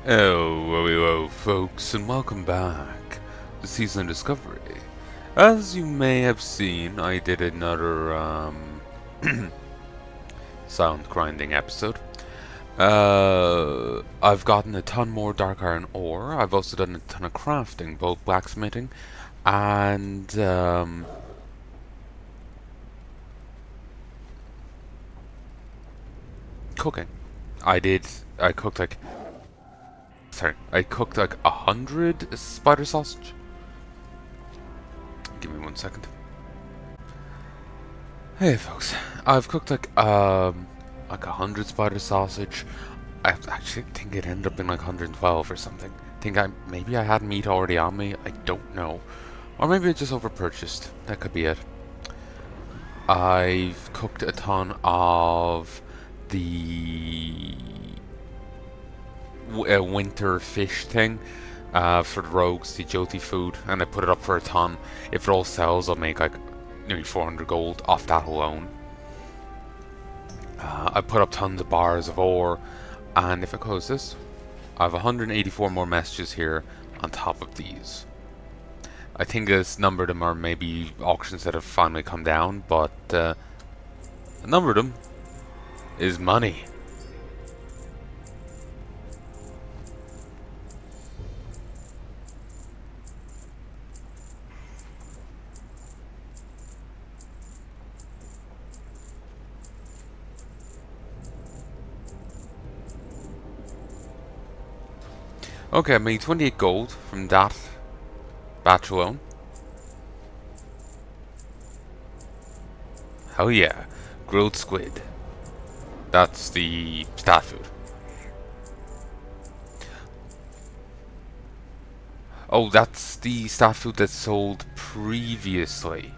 Hello, folks, and welcome back to Season Discovery. As you may have seen, I did another sound grinding episode. I've gotten a ton more dark iron ore. I've also done a ton of crafting, both blacksmithing and cooking. I cooked like, I cooked like 100 spider sausage. Give me 1 second. Hey folks, I've cooked like 100 spider sausage. I actually think it ended up being like 112 or something. Maybe I had meat already on me. I don't know, or maybe I just overpurchased. That could be it. I've cooked a ton of the winter fish thing for the rogues, the Jyoti food, and I put it up for a ton. If it all sells, I'll make like nearly 400 gold off that alone. I put up tons of bars of ore, and if I close this, I have 184 more messages here on top of these. I think a number of them are maybe auctions that have finally come down, but a number of them is money. Okay, I made 28 gold from that batch alone. Hell yeah. Grilled squid. That's the stat food. Oh, that's the stat food that's sold previously.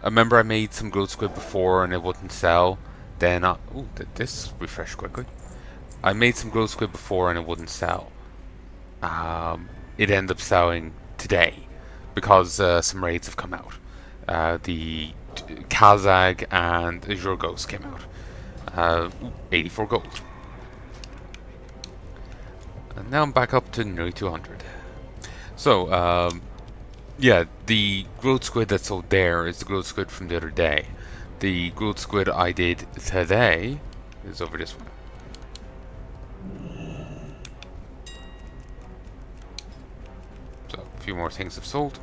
I remember I made some grilled squid before and it wouldn't sell. Then, ooh, did this refresh quickly? I made some grilled squid before and it wouldn't sell. It ended up selling today because some raids have come out. The Kazag and Azure Ghost came out. 84 gold. And now I'm back up to nearly 200. So, yeah, the grilled squid that's sold there is the grilled squid from the other day. The grilled squid I did today is over this one. So, a few more things have sold.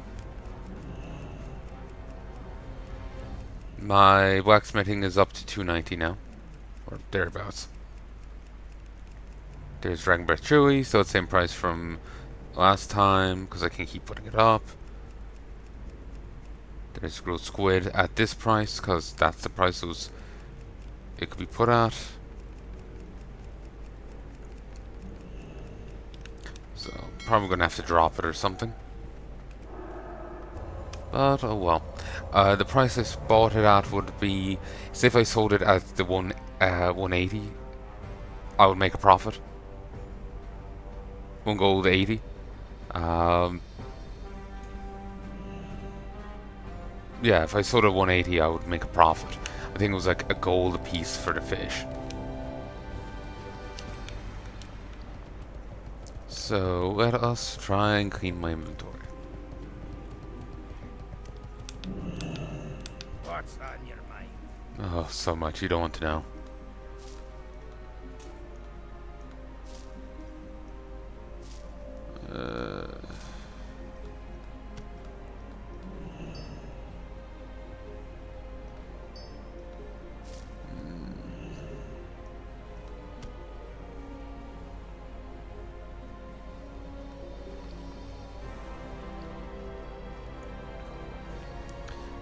My blacksmithing is up to 290 now, or thereabouts. There's Dragon Breath Chewy, so it's the same price from last time, because I can keep putting it up. There's grilled squid at this price, because that's the price it could be put at. So, probably going to have to drop it or something. But, oh well. The price I bought it at would be, say if I sold it at the 180, I would make a profit. 1 gold 80. Yeah, if I sold at 180, I would make a profit. I think it was like a gold a piece for the fish. So let us try and clean my inventory. What's on your mind? Oh, so much you don't want to know.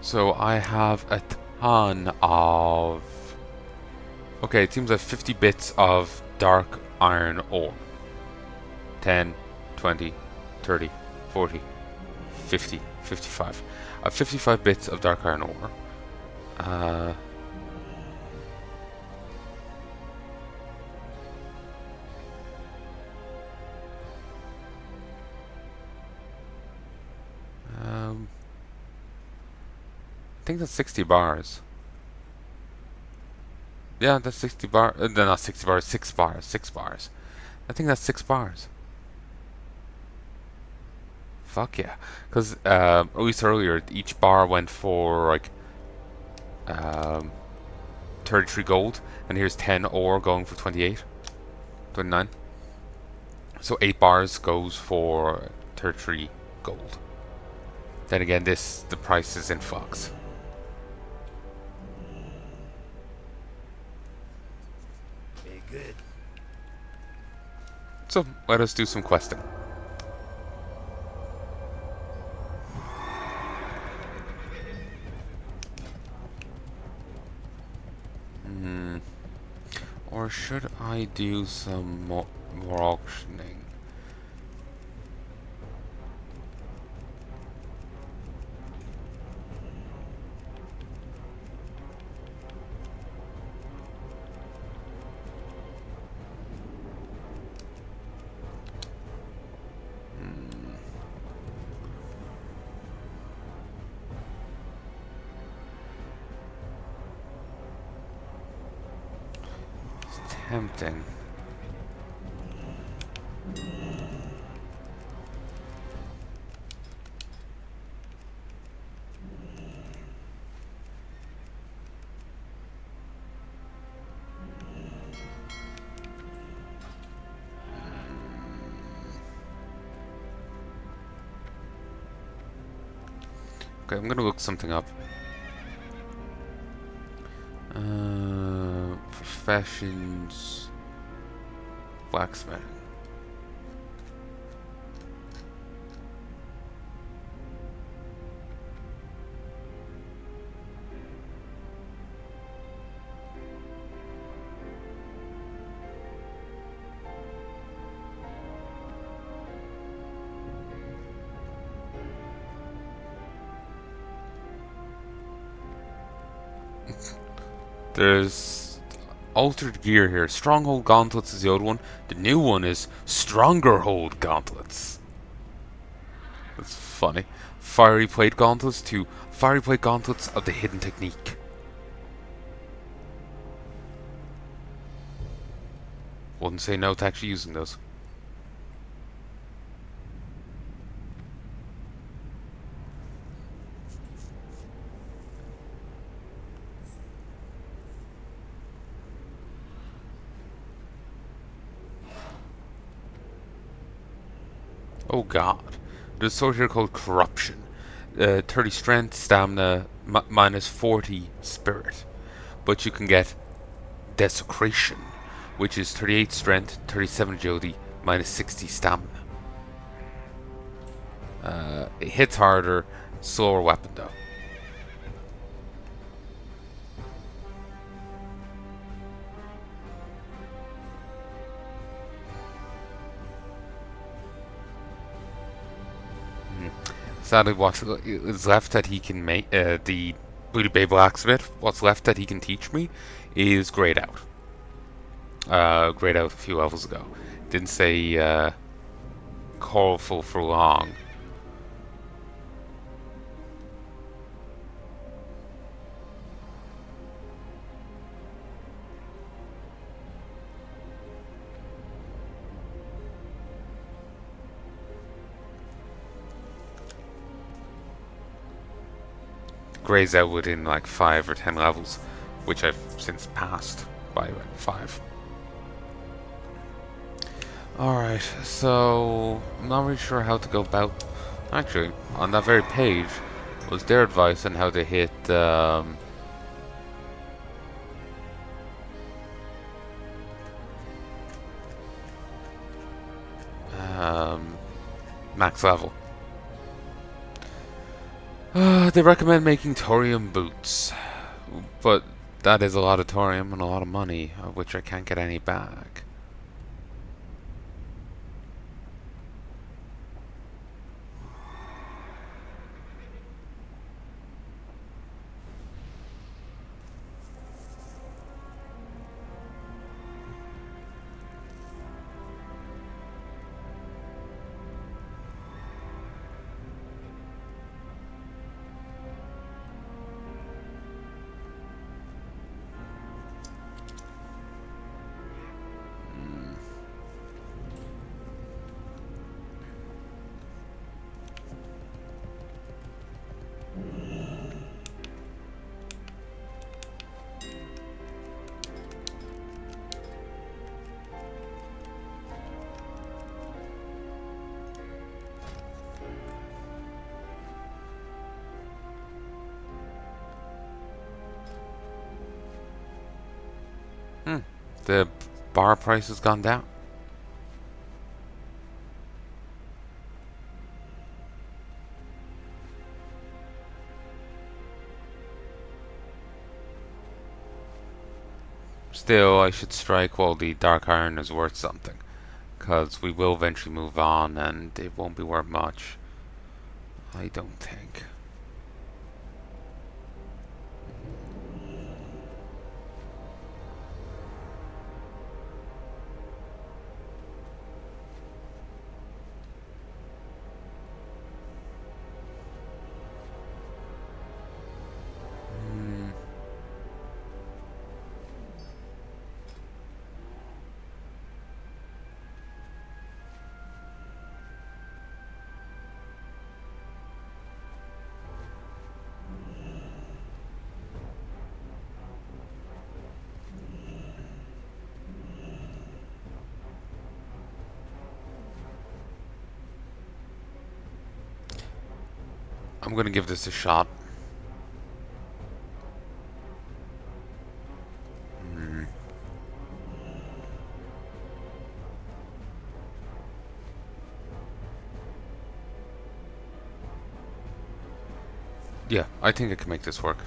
So I have a ton of... Okay, it seems I have 50 bits of dark iron ore. 10, 20, 30, 40, 50, 55. I have 55 bits of dark iron ore. I think that's 60 bars. Yeah, that's 60 bar. No, not 60 bars. 6 bars. 6 bars. I think that's 6 bars. Fuck yeah. Because at least earlier, each bar went for like um, 33 gold, and here's 10 ore going for 28, 29. So 8 bars goes for 33 gold. Then again, the price is in flux. Very good. So let us do some questing. Hmm. Or should I do some more auctioning? It's tempting. Okay, I'm gonna look something up. Professions. Blacksmithing. There's altered gear here. Stronghold gauntlets is the old one. The new one is stronger hold gauntlets. That's funny. Fiery plate gauntlets to fiery plate gauntlets of the hidden technique. Wouldn't say no to actually using those. Oh god. There's a sword here called Corruption. 30 strength, stamina, minus 40 spirit. But you can get Desecration, which is 38 strength, 37 agility, minus 60 stamina. It hits harder, slower weapon though. Sadly, what is left that he can make, the Booty Bay Blacksmith, what's left that he can teach me is Grayed Out. Grayed Out a few levels ago. Didn't say Colorful for long. Grays Out within like 5 or 10 levels, which I've since passed by like 5. Alright, so I'm not really sure how to go about. Actually, on that very page was their advice on how to hit max level. They recommend making thorium boots, but that is a lot of thorium and a lot of money, of which I can't get any back. The bar price has gone down. Still, I should strike while the dark iron is worth something, because we will eventually move on and it won't be worth much. I don't think. I'm gonna give this a shot. Yeah, I think I can make this work.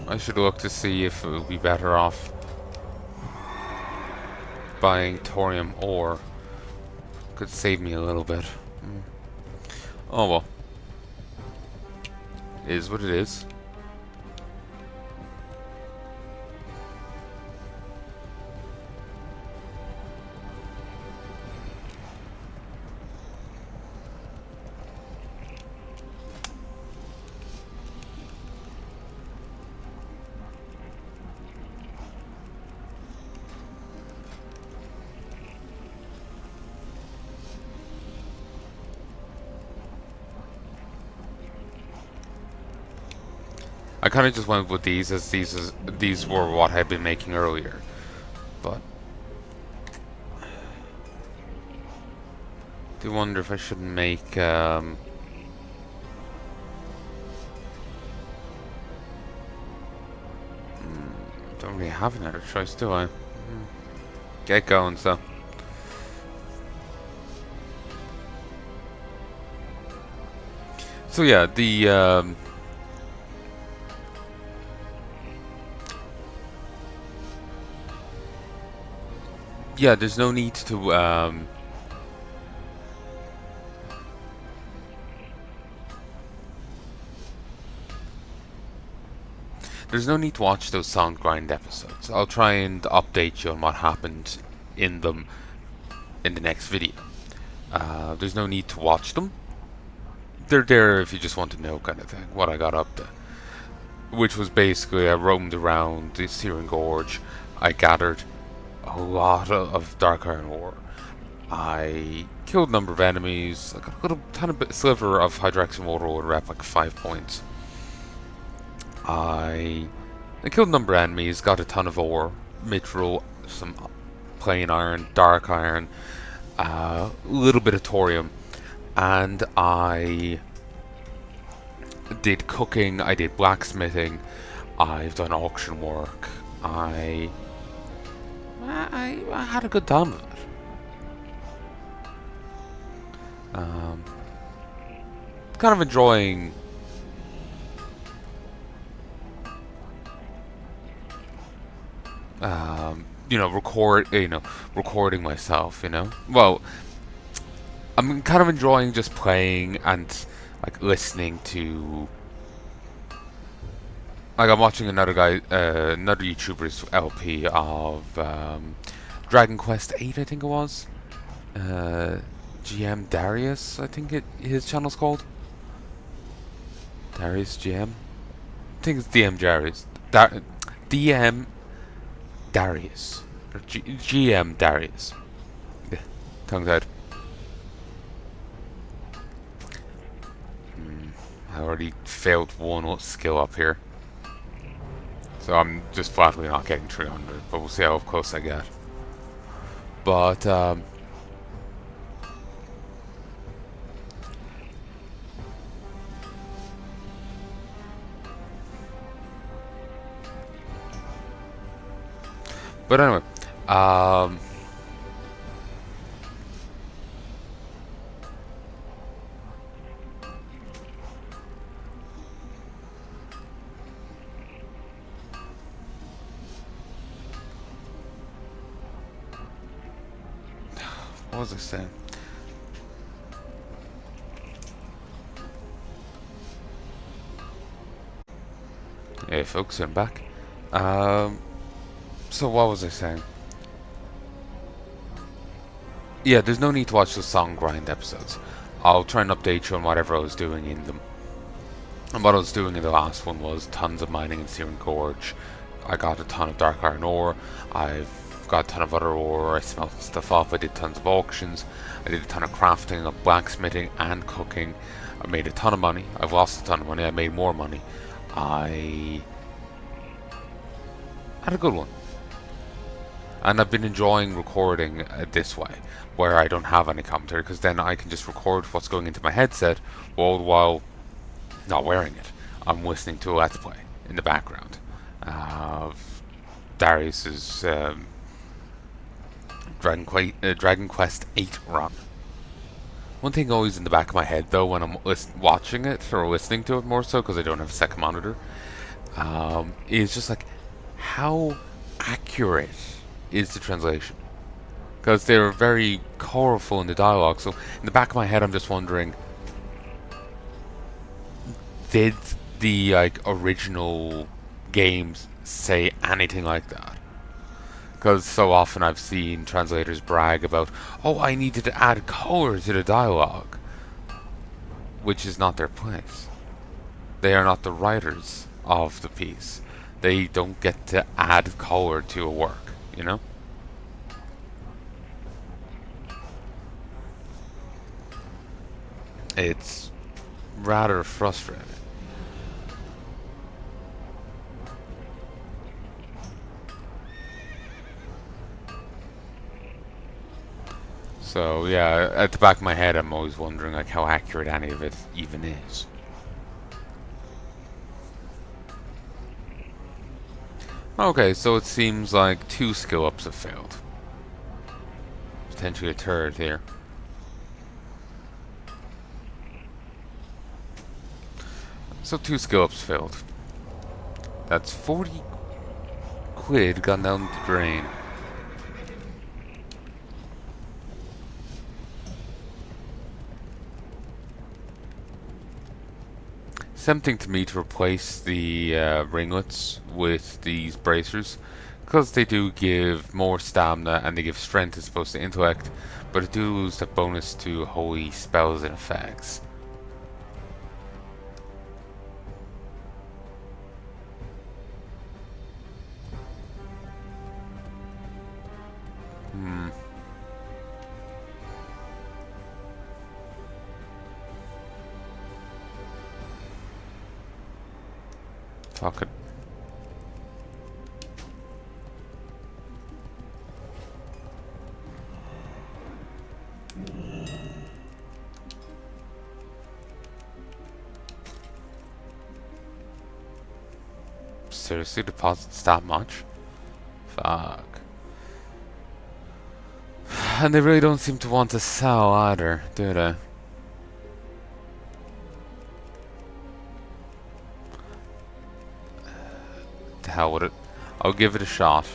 I should look to see if it would be better off buying thorium ore. Could save me a little bit. Oh well. It is what it is. I kind of just went with these as these were what I had been making earlier, but I do wonder if I should make don't really have another choice, do I? Get going, so. So yeah, the yeah, there's no need to there's no need to watch those sound grind episodes. I'll try and update you on what happened in them in the next video. There's no need to watch them. They're there if you just want to know, kind of thing, what I got up to. Which was basically I roamed around the Searing Gorge. I gathered a lot of dark iron ore. I killed a number of enemies. I got a little tiny bit sliver of hydroxy water ore rep, like 5 points. I killed a number of enemies, got a ton of ore, mithril, some plain iron, dark iron, a little bit of thorium, and I did cooking, I did blacksmithing, I've done auction work, I had a good time with it. Kind of enjoying recording myself, Well, I'm kind of enjoying just playing and like listening to. Like I'm watching another guy, another YouTuber's LP of Dragon Quest 8, I think it was. GM Darius, I think his channel's called. Darius GM? I think it's DM Darius. DM Darius. Or GM Darius. Yeah, tongue tied. I already failed one skill up here. So I'm just flatly not getting 300, but we'll see how close I get. But, anyway, what was I saying? Hey folks, I'm back. So what was I saying? Yeah, there's no need to watch the song grind episodes. I'll try and update you on whatever I was doing in them. And what I was doing in the last one was tons of mining in Searing Gorge. I got a ton of dark iron ore. I've got a ton of other ore. I smelted stuff up. I did tons of auctions. I did a ton of crafting, of blacksmithing and cooking. I made a ton of money. I've lost a ton of money. I made more money. I had a good one. And I've been enjoying recording this way, where I don't have any commentary, because then I can just record what's going into my headset all the while not wearing it. I'm listening to a Let's Play in the background of Darius's Dragon Quest 8 run. One thing always in the back of my head, though, when I'm watching it, or listening to it more so, because I don't have a second monitor, is just like, how accurate is the translation? Because they're very colorful in the dialogue, so in the back of my head I'm just wondering, did the original games say anything like that? Because so often I've seen translators brag about, oh, I needed to add color to the dialogue, which is not their place. They are not the writers of the piece. They don't get to add color to a work, you know? It's rather frustrating. So yeah, at the back of my head I'm always wondering like how accurate any of it even is. Okay, so it seems like 2 skill ups have failed. Potentially a third here. So 2 skill ups failed. That's 40 quid gone down the drain. It's tempting to me to replace the ringlets with these bracers, because they do give more stamina and they give strength as opposed to intellect, but it do lose the bonus to holy spells and effects. Fuck it. Seriously, deposits that much? Fuck. And they really don't seem to want to sell either, do they? To hell with it. I'll give it a shot.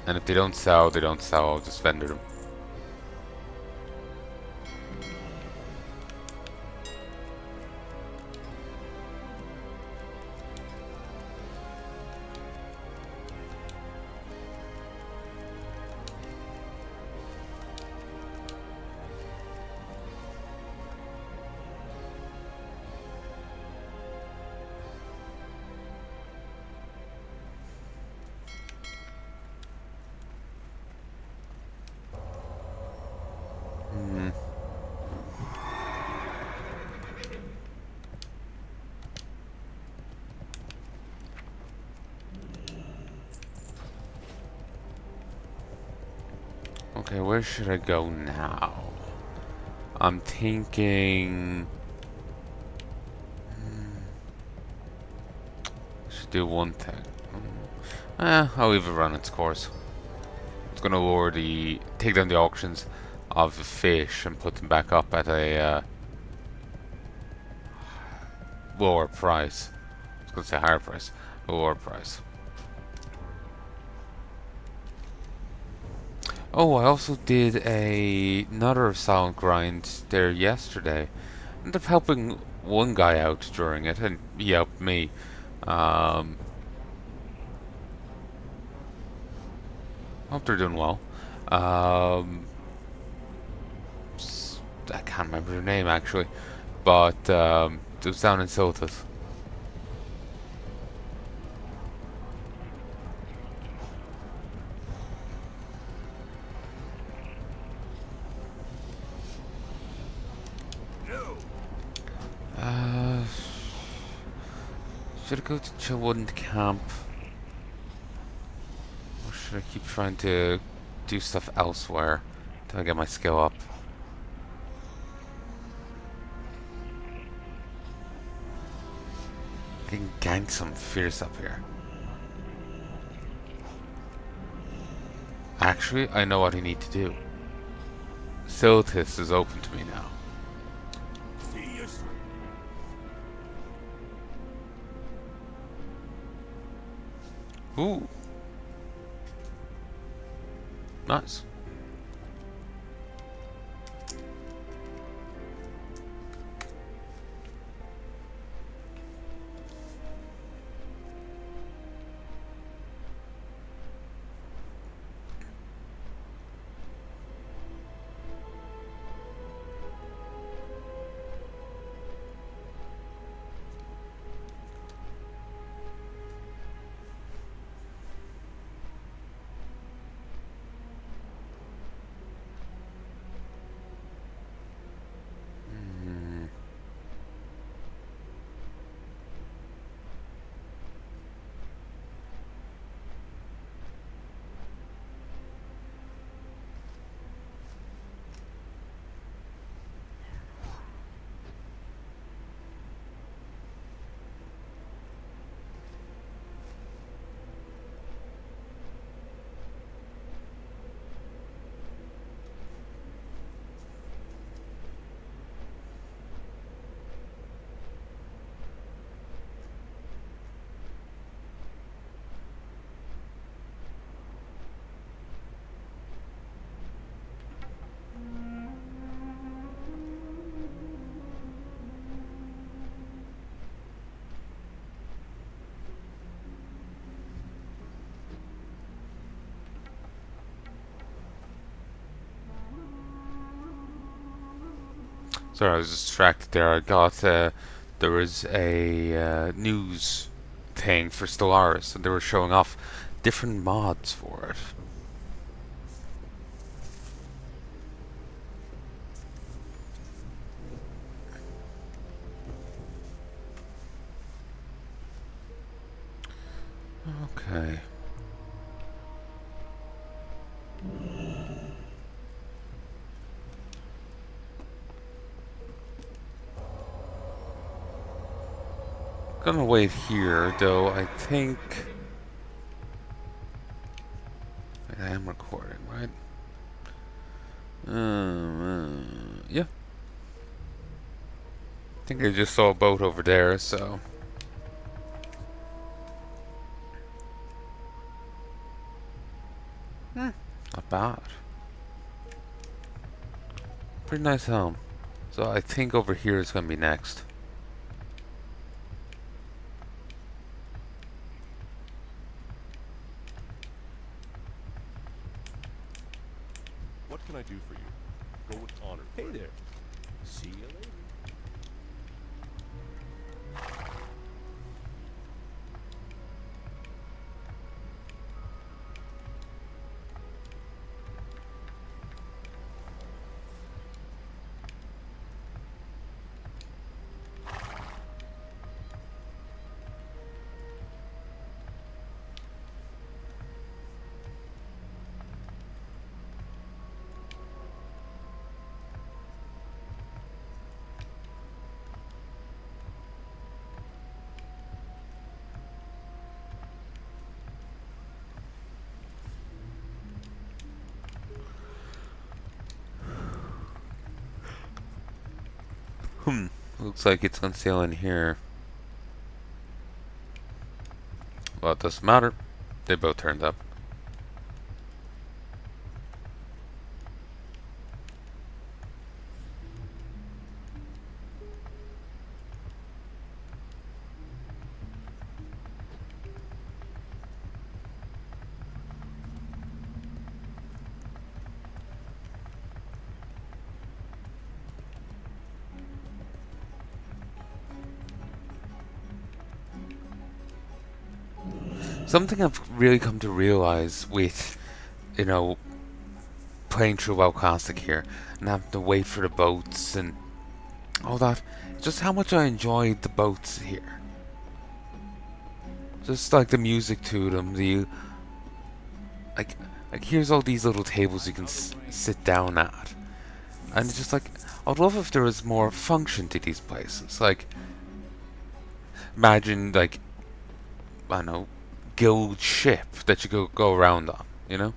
And if they don't sell, they don't sell. I'll just vendor them. Okay, where should I go now? I'm thinking... I should do one thing. I'll leave it run its course. It's gonna lower the... take down the auctions of the fish and put them back up at a lower price. I was gonna say higher price. A lower price. Oh, I also did another silent grind there yesterday. Ended up helping one guy out during it, and he helped me. Um, Hope they're doing well. Um, I can't remember their name actually, but it was down in Silithus. No. Uh, should I go to Chillwood Camp? Or should I keep trying to do stuff elsewhere till I get my skill up? I can gank some fierce up here. Actually, I know what I need to do. Silithus is open to me now. See you soon. Ooh. Nice. Sorry, I was distracted there. I got there was a news thing for Stellaris, and they were showing off different mods for it. Okay. Gonna wait here, though. I think I am recording, right? Yeah. I think I just saw a boat over there, so. Not bad. Pretty nice helm. So I think over here is gonna be next. What can I do for you? Go with honor. Hey there. See you later. Looks like it's gonna sail in here. Well, it doesn't matter. They both turned up. Something I've really come to realize with, you know, playing through WoW Classic here and having to wait for the boats and all that, just how much I enjoyed the boats here. Just like the music to them, the like, here's all these little tables you can sit down at, and it's just like I'd love if there was more function to these places. Like, imagine like I don't know, guild ship that you go around on. You know,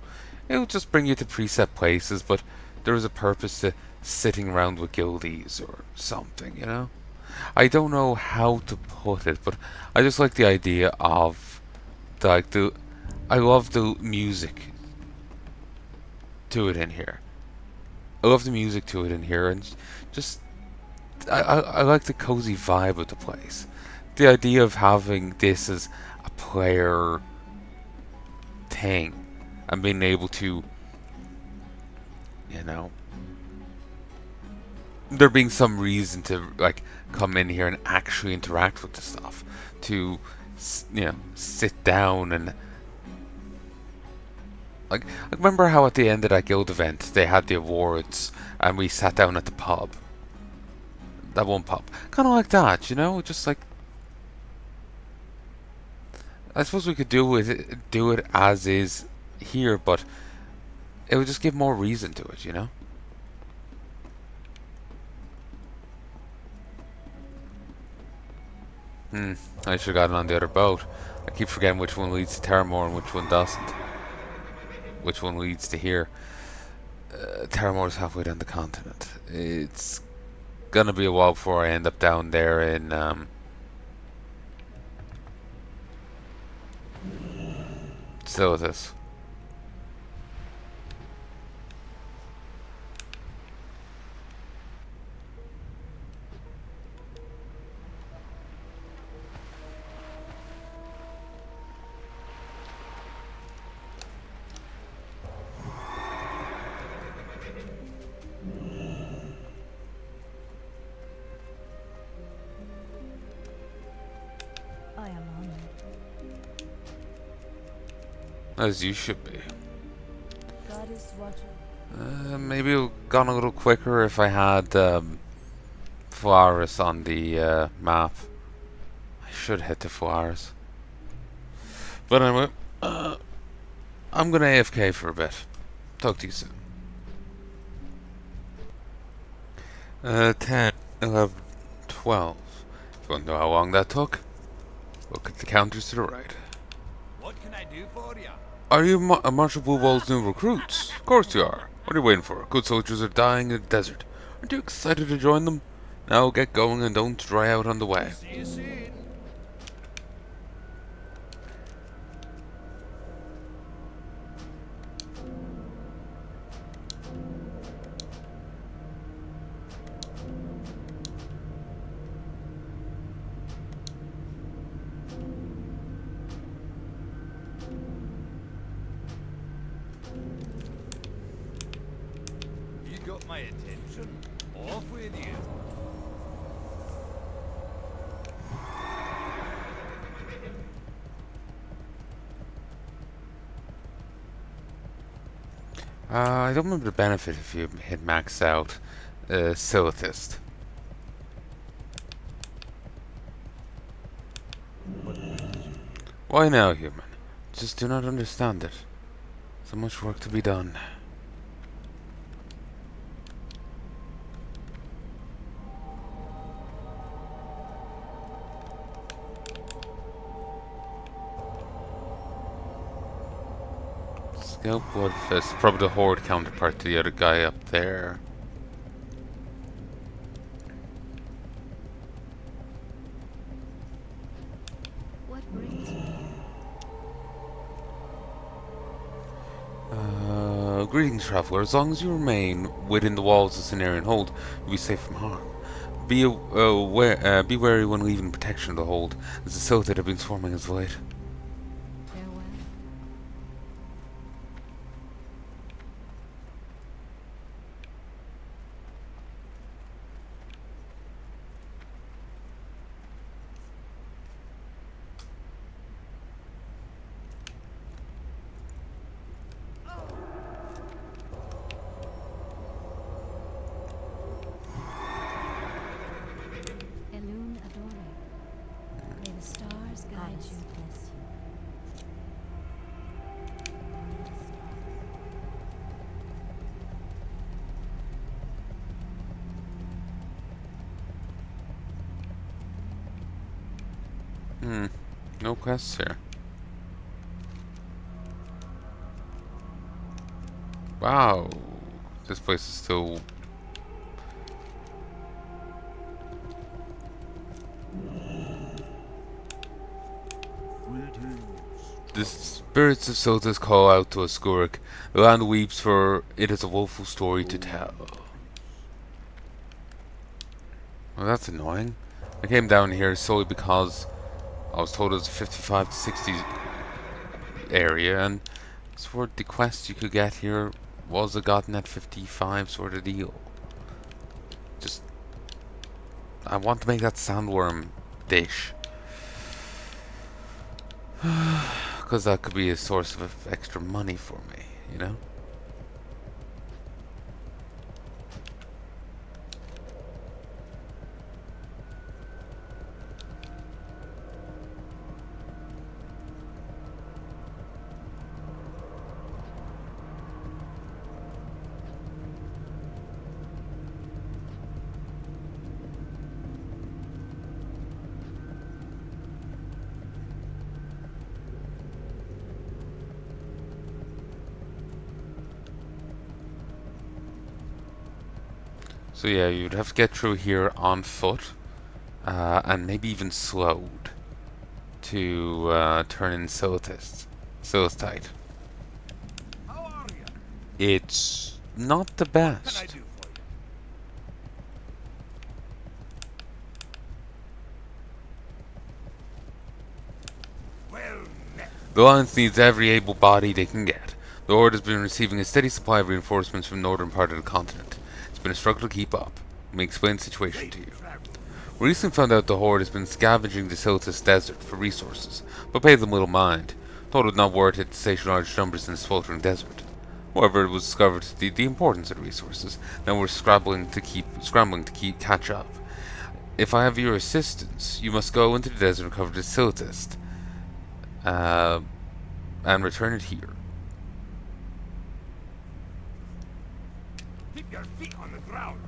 it would just bring you to preset places, but there was a purpose to sitting around with guildies or something. You know, I don't know how to put it, but I just like the idea of the I love the music to it in here. I love the music to it in here, and just I like the cozy vibe of the place. The idea of having this as a player thing and being able to, you know, there being some reason to like come in here and actually interact with the stuff, to you know, sit down and like, I remember how at the end of that guild event they had the awards and we sat down at the pub. That one pub. Kind of like that, you know? Just like, I suppose we could do it as is here, but it would just give more reason to it, you know? I should have gotten on the other boat. I keep forgetting which one leads to Terramore and which one doesn't. Which one leads to here. Terramore's halfway down the continent. It's gonna be a while before I end up down there in Silithus. I am honored. As you should be. God is watching. Maybe it would have gone a little quicker if I had Flores on the map. I should head to Flores. But anyway, I'm gonna AFK for a bit. Talk to you soon. 10, 11, 12. If you want to know how long that took, look at the counters to the right. What can I do for you? Are you Marshal Blue Ball's new recruits? Of course you are. What are you waiting for? Good soldiers are dying in the desert. Aren't you excited to join them? Now get going and don't dry out on the way. See you soon. You got my attention. Off with you. I don't remember the benefit if you hit max out Silithus. Why now, human? Just do not understand it. So much work to be done. Scalp Bloodfist, probably the Horde counterpart to the other guy up there. greetings, traveler. As long as you remain within the walls of Cenarian Hold, you'll be safe from harm. Be wary when leaving protection of the hold, as the Silithus have been swarming as of late. Farewell. Elune Adore. May the stars guide you. Bless you. No quests here. Wow. This place is still... The spirits of Silithus call out to Ascuric. The land weeps, for it is a woeful story to tell. Well, that's annoying. I came down here solely because I was told it was a 55 to 60 area, and sort of the quest you could get here was a gotten at 55 sort of deal. Just, I want to make that sandworm dish. Because that could be a source of extra money for me, you know? So yeah, you'd have to get through here on foot, and maybe even slowed to turn in Silithite. How are you? It's not the What can I best. do for you? Well met. The Alliance needs every able body they can get. The Horde has been receiving a steady supply of reinforcements from the northern part of the continent. It's been a struggle to keep up. Let me explain the situation to you. We recently found out the Horde has been scavenging the Silithus desert for resources, but paid them little mind. Thought it would not worth it to station large numbers in the sweltering desert. However, it was discovered the importance of the resources. Now we're scrambling to catch up. If I have your assistance, you must go into the desert and recover the Silithus, and return it here. Keep your feet on the ground.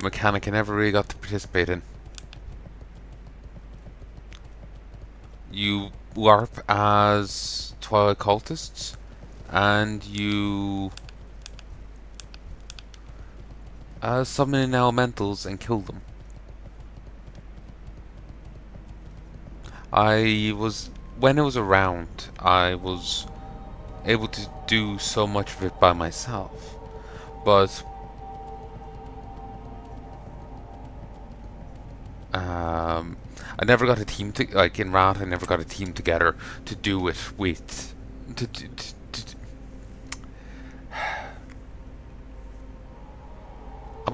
Mechanic I never really got to participate in. You LARP as Twilight cultists, and you summon in elementals and kill them. When it was around, I was able to do so much of it by myself, but I never got a team like in Rat. I never got a team together to do it with.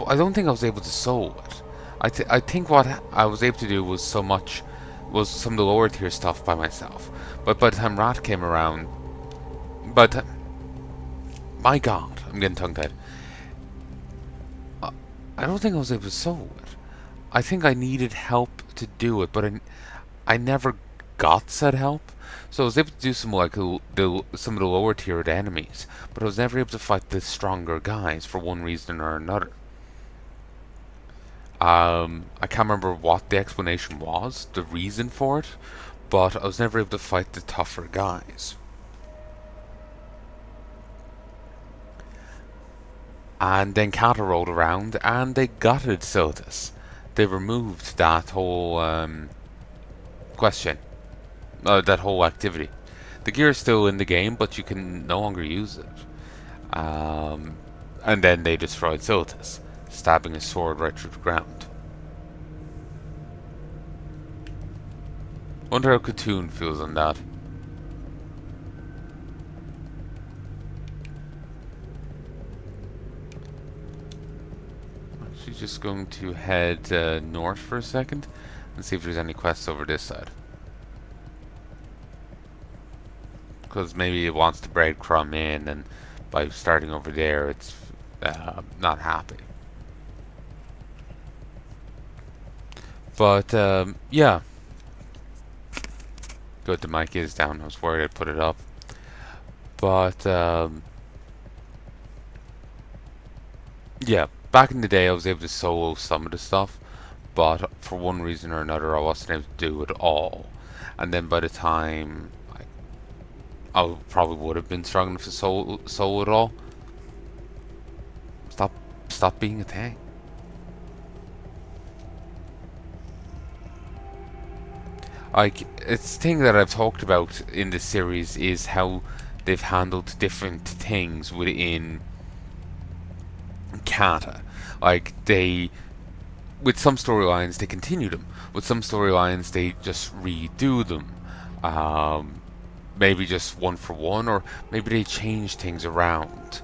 I don't think I was able to solve it. I think what I was able to do was some of the lower tier stuff by myself. But by the time Rat came around, but my God, I'm getting tongue tied. I don't think I was able to solve it. I think I needed help to do it, but I never got said help. So I was able to do some some of the lower tiered enemies, but I was never able to fight the stronger guys for one reason or another. I can't remember what the explanation was, the reason for it, but I was never able to fight the tougher guys. And then Kata rolled around and they gutted Silithus. They removed that whole question, that whole activity. The gear is still in the game, but you can no longer use it. And then they destroyed Silithus, stabbing his sword right through the ground. Wonder how Katoon feels on that. She's just going to head north for a second and see if there's any quests over this side. Because maybe it wants to breadcrumb in, and by starting over there, it's not happy. But yeah, good. The mic is down. I was worried I'd put it up, but yeah. Back in the day, I was able to solo some of the stuff, but for one reason or another, I wasn't able to do it all. And then by the time I probably would have been strong enough to solo it all, stop being a thing. Like, it's the thing that I've talked about in this series is how they've handled different things within Kata. Like, with some storylines they continue them, with some storylines they just redo them. Maybe just one for one, or maybe they change things around.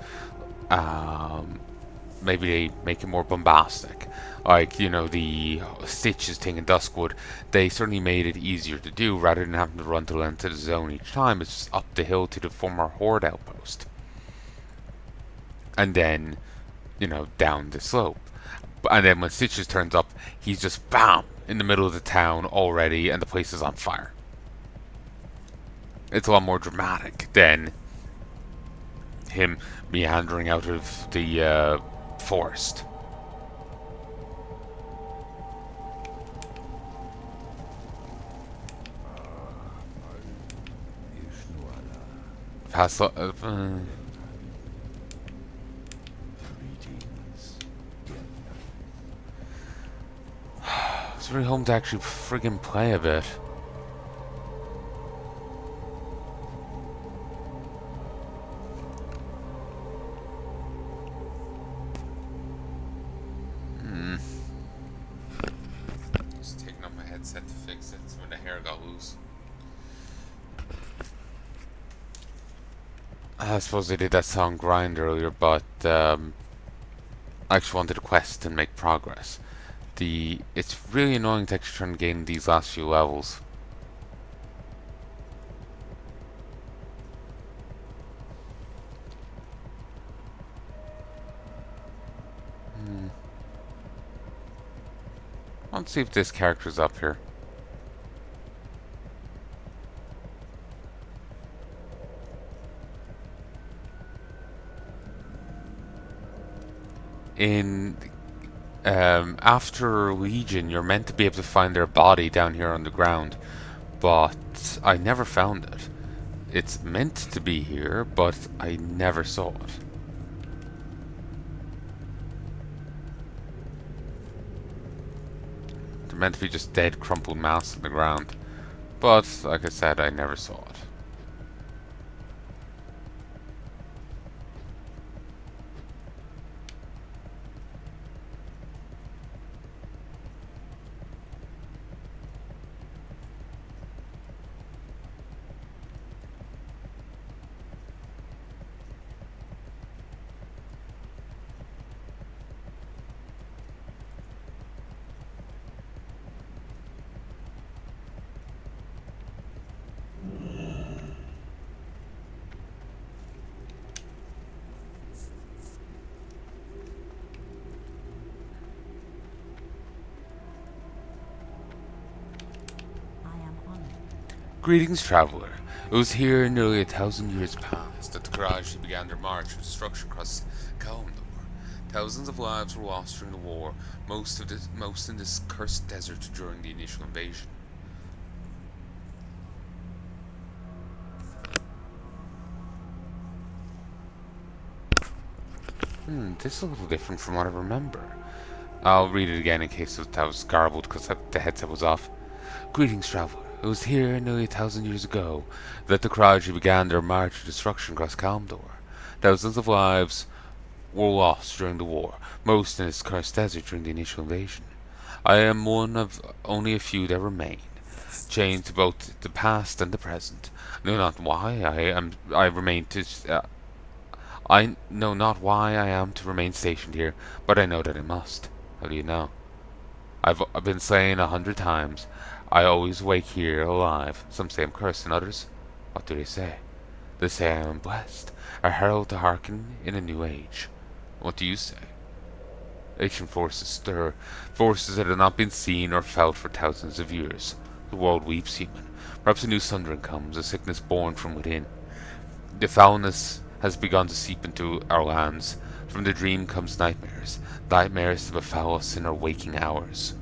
Maybe they make it more bombastic. Like, the Stitches thing in Duskwood, they certainly made it easier to do rather than having to run the length of the zone each time. It's just up the hill to the former Horde outpost. And then, down the slope. And then when Stitches turns up, he's just BAM! In the middle of the town already, and the place is on fire. It's a lot more dramatic than him meandering out of the forest. Pass. It's really home to actually friggin' play a bit. Just taking off my headset to fix it when the hair got loose. I suppose I did that song grind earlier, but I actually wanted to quest and make progress. It's really annoying to actually try and gain these last few levels. Let's see if this character's up here. After Legion, you're meant to be able to find their body down here on the ground, but I never found it. It's meant to be here, but I never saw it. They're meant to be just dead, crumpled mass on the ground, but like I said, I never saw it. Greetings, traveler. It was here nearly 1,000 years past that the Karaji began their march of destruction across Kalimdor. Thousands of lives were lost during the war, most in this cursed desert during the initial invasion. This is a little different from what I remember. I'll read it again in case that was garbled because the headset was off. Greetings, traveler. It was here nearly 1,000 years ago that the Kraji began their march of destruction across Kalimdor. Thousands of lives were lost during the war, most in its cursed desert during the initial invasion. I am one of only a few that remain, chained to both the past and the present. I know not why I remain to. I know not why I am to remain stationed here, but I know that I must. How do you know? I've been slain 100 times. I always wake here alive. Some say I'm cursed, and others, what do they say? They say I am blessed, a herald to hearken in a new age. What do you say? Ancient forces stir, forces that have not been seen or felt for thousands of years. The world weeps, human. Perhaps a new sundering comes, a sickness born from within. The foulness has begun to seep into our lands. From the dream comes nightmares, nightmares to befoul us in our waking hours.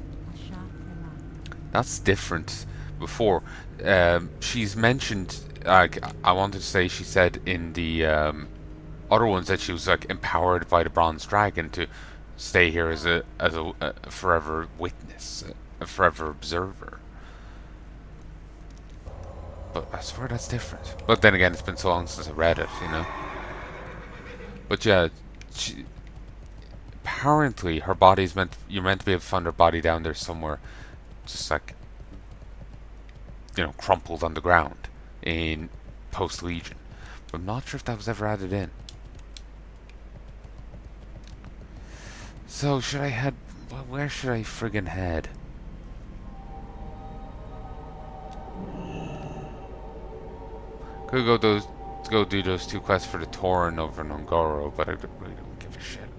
That's different. Before, she's mentioned. I wanted to say she said in the other ones that she was like empowered by the bronze dragon to stay here as a forever witness, a forever observer. But I swear that's different. But then again, it's been so long since I read it, you know. But yeah, apparently her body's you're meant to be able to find her body down there somewhere, just like, crumpled on the ground in post Legion. But I'm not sure if that was ever added in. So should I head? Where should I friggin' head? Could go do those 2 quests for the Tauren over in Ungoro, but I really don't give a shit.